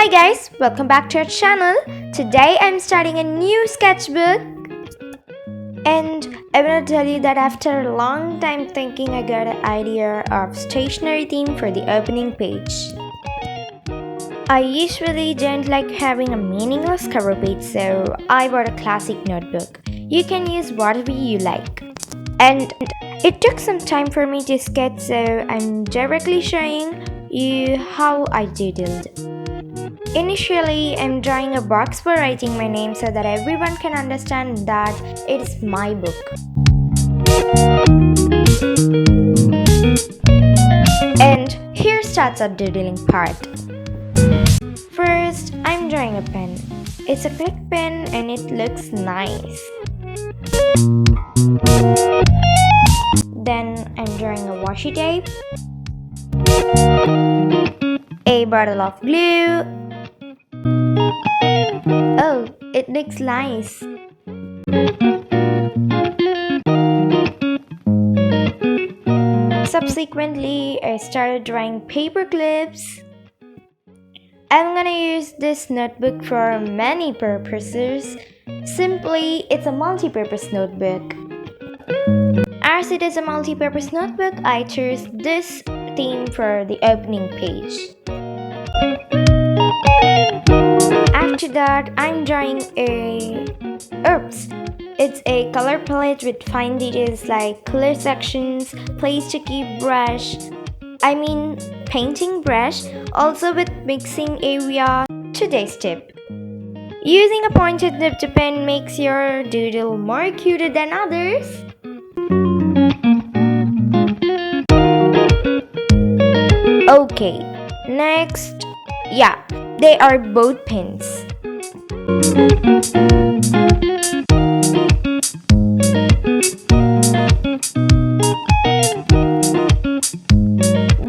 Hi guys, welcome back to our channel. Today I'm starting a new sketchbook and I want to tell you that after a long time thinking I got an idea of stationery theme for the opening page. I usually don't like having a meaningless cover page, so I bought a classic notebook. You can use whatever you like. And it took some time for me to sketch, so I'm directly showing you how I doodled. Initially, I'm drawing a box for writing my name so that everyone can understand that it is my book. And here starts our doodling part. First, I'm drawing a pen. It's a quick pen and it looks nice. Then I'm drawing a washi tape, a bottle of glue. Oh, it looks nice. Subsequently, I started drawing paper clips. I'm gonna use this notebook for many purposes. Simply, it's a multi-purpose notebook. As it is a multi-purpose notebook, I chose this theme for the opening page. After that, I'm drawing it's a color palette with fine details like color sections, place to keep painting brush, also with mixing area. Today's tip: using a pointed nib to pen makes your doodle more cuter than others. Okay, next, they are both pins.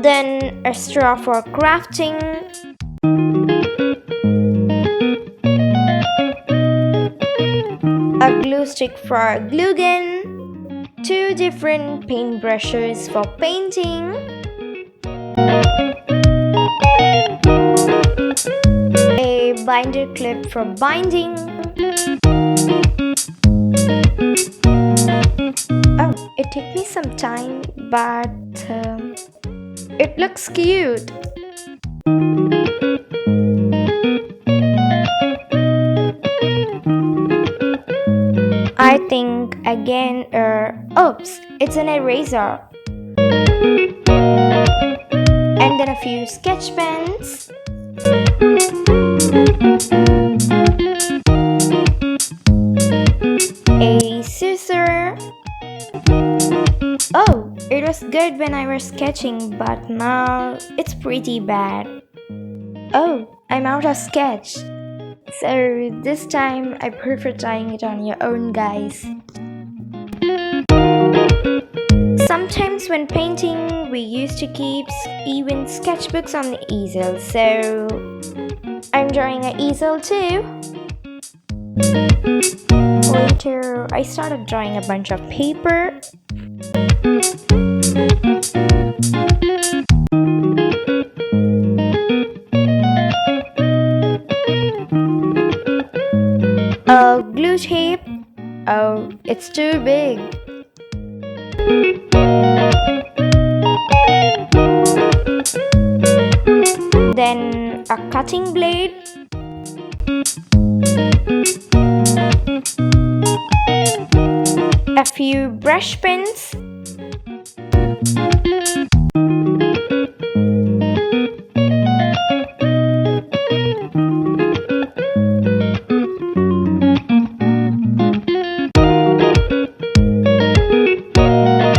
Then a straw for crafting. A glue stick for glue gun. 2 different paint brushes for painting. A binder clip for binding. Oh, it took me some time, but it looks cute. I think again, it's an eraser. And then a few sketch pens. A scissor. Oh, it was good when I was sketching, but now it's pretty bad. Oh, I'm out of sketch. So this time I prefer trying it on your own, guys. Sometimes when painting, we used to keep even sketchbooks on the easel, so I'm drawing an easel too. Later, I started drawing a bunch of paper. Glue tape. Oh, it's too big. Then a cutting blade. A few brush pens.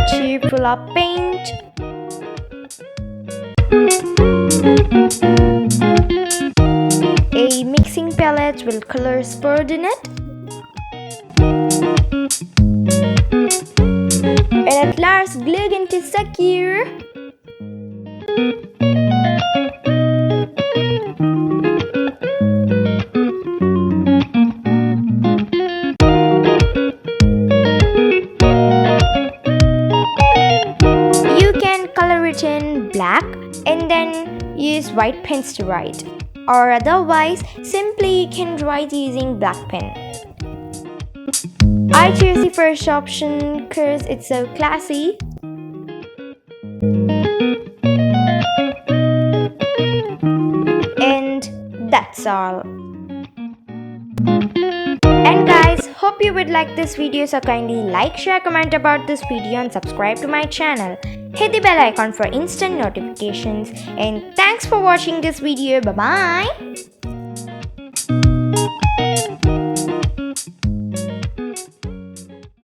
To fill up paint. A mixing palette with colors poured in it. And at last, glue gun to secure. You can color it in black and then use white white pens to write, or otherwise simply you can write using black pen. I choose the first option because it's so classy. And that's all. And guys, hope you would like this video, so kindly like, share, comment about this video and subscribe to my channel. Hit the bell icon for instant notifications, and thanks for watching this video. Bye bye.